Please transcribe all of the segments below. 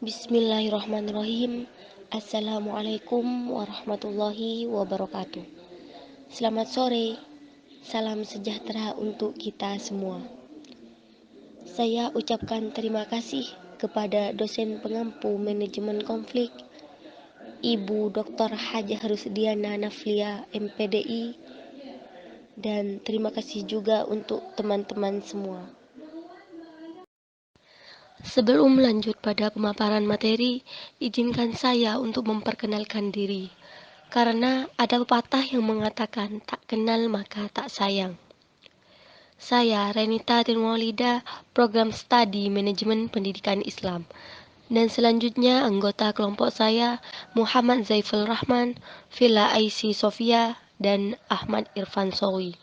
Bismillahirrahmanirrahim. Assalamualaikum warahmatullahi wabarakatuh. Selamat sore, salam sejahtera untuk kita semua. Saya ucapkan terima kasih kepada dosen pengampu manajemen konflik, Ibu Dr. Hajah Rusdiana Naflia MPDI, dan terima kasih juga untuk teman-teman semua. Sebelum lanjut pada pemaparan materi, izinkan saya untuk memperkenalkan diri. Karena ada pepatah yang mengatakan tak kenal maka tak sayang. Saya Renita Tirmaulida, Program Studi Manajemen Pendidikan Islam. Dan selanjutnya anggota kelompok saya Muhammad Zaiful Rahman, Villa Aisy Sofia, dan Ahmad Irfan Sowi.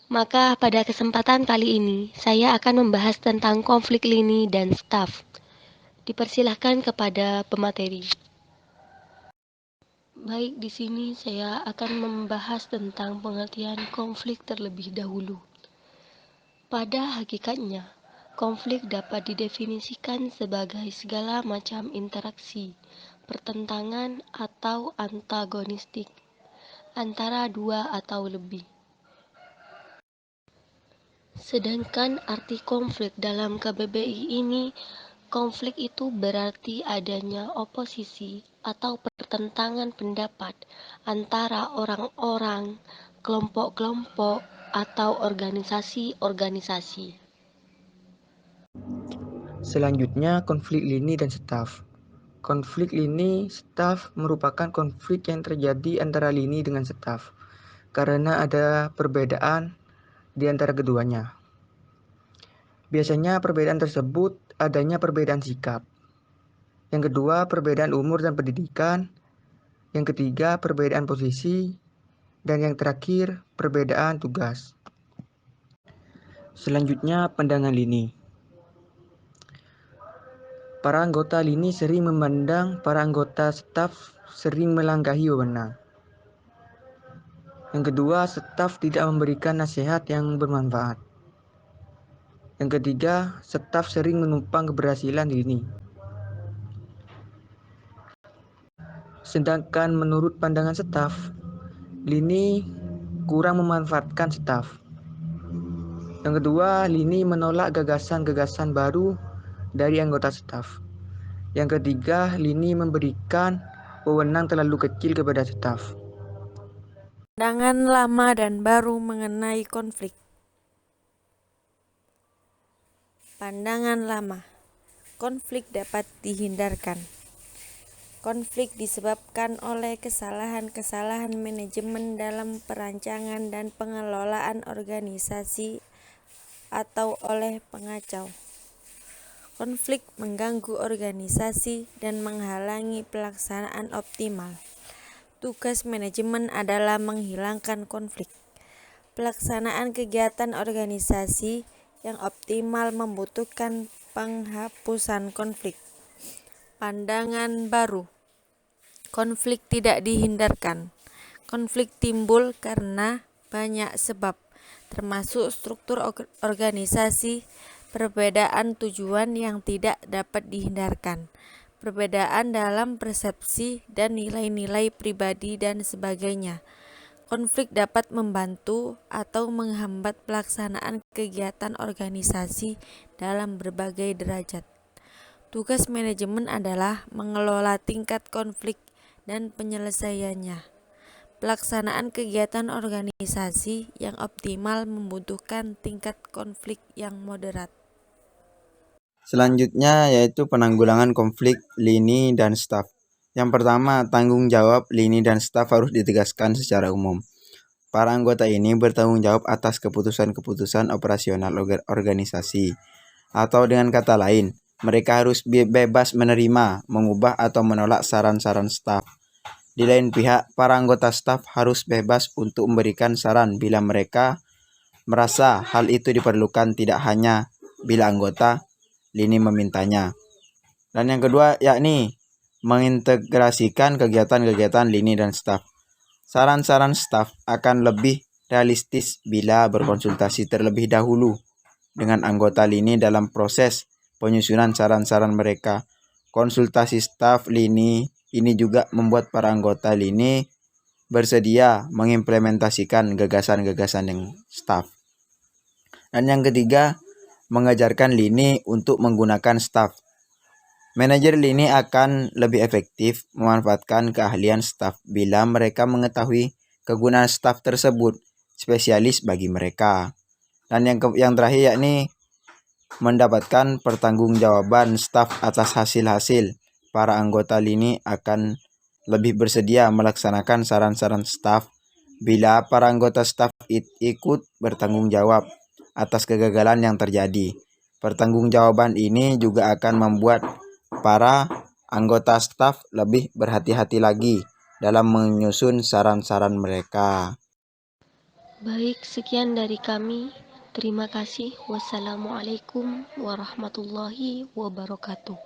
Maka pada kesempatan kali ini, saya akan membahas tentang konflik lini dan staf. Dipersilahkan kepada pemateri. Baik, di sini saya akan membahas tentang pengertian konflik terlebih dahulu. Pada hakikatnya, konflik dapat didefinisikan sebagai segala macam interaksi, pertentangan atau antagonistik antara dua atau lebih. Sedangkan arti konflik dalam KBBI ini, konflik itu berarti adanya oposisi atau pertentangan pendapat antara orang-orang, kelompok-kelompok, atau organisasi-organisasi. Selanjutnya, konflik lini dan staf. Konflik lini staf merupakan konflik yang terjadi antara lini dengan staf karena ada perbedaan di antara keduanya. Biasanya perbedaan tersebut adanya perbedaan sikap. Yang kedua, perbedaan umur dan pendidikan. Yang ketiga, perbedaan posisi. Dan yang terakhir, perbedaan tugas. Selanjutnya, pandangan lini. Para anggota lini sering memandang para anggota staf sering melangkahi wewenang. Yang kedua, staf tidak memberikan nasihat yang bermanfaat. Yang ketiga, staf sering menumpang keberhasilan lini. Sedangkan menurut pandangan staf, lini kurang memanfaatkan staf. Yang kedua, lini menolak gagasan-gagasan baru dari anggota staf. Yang ketiga, lini memberikan wewenang terlalu kecil kepada staf. Pandangan lama dan baru mengenai konflik. Pandangan lama. Konflik dapat dihindarkan. Konflik disebabkan oleh kesalahan-kesalahan manajemen dalam perancangan dan pengelolaan organisasi atau oleh pengacau. Konflik mengganggu organisasi dan menghalangi pelaksanaan optimal. Tugas manajemen adalah menghilangkan konflik. Pelaksanaan kegiatan organisasi yang optimal membutuhkan penghapusan konflik. Pandangan baru. Konflik tidak dihindarkan. Konflik timbul karena banyak sebab, termasuk struktur organisasi, perbedaan tujuan yang tidak dapat dihindarkan, perbedaan dalam persepsi dan nilai-nilai pribadi dan sebagainya. Konflik dapat membantu atau menghambat pelaksanaan kegiatan organisasi dalam berbagai derajat. Tugas manajemen adalah mengelola tingkat konflik dan penyelesaiannya. Pelaksanaan kegiatan organisasi yang optimal membutuhkan tingkat konflik yang moderat. Selanjutnya yaitu penanggulangan konflik lini dan staf. Yang pertama, tanggung jawab lini dan staf harus ditegaskan secara umum. Para anggota ini bertanggung jawab atas keputusan-keputusan operasional organisasi. Atau dengan kata lain, mereka harus bebas menerima, mengubah atau menolak saran-saran staf. Di lain pihak, para anggota staf harus bebas untuk memberikan saran bila mereka merasa hal itu diperlukan, tidak hanya bila anggota lini memintanya. Dan yang kedua yakni mengintegrasikan kegiatan-kegiatan lini dan staf. Saran-saran staf akan lebih realistis bila berkonsultasi terlebih dahulu dengan anggota lini dalam proses penyusunan saran-saran mereka. Konsultasi staf lini ini juga membuat para anggota lini bersedia mengimplementasikan gagasan-gagasan yang staf. Dan yang ketiga, mengajarkan lini untuk menggunakan staf. Manajer lini akan lebih efektif memanfaatkan keahlian staf bila mereka mengetahui kegunaan staf tersebut spesialis bagi mereka. Dan yang terakhir yakni mendapatkan pertanggungjawaban staf atas hasil-hasil. Para anggota lini akan lebih bersedia melaksanakan saran-saran staf bila para anggota staf ikut bertanggung jawab atas kegagalan yang terjadi. Pertanggungjawaban ini juga akan membuat para anggota staf lebih berhati-hati lagi dalam menyusun saran-saran mereka. Baik, sekian dari kami. Terima kasih. Wassalamualaikum warahmatullahi wabarakatuh.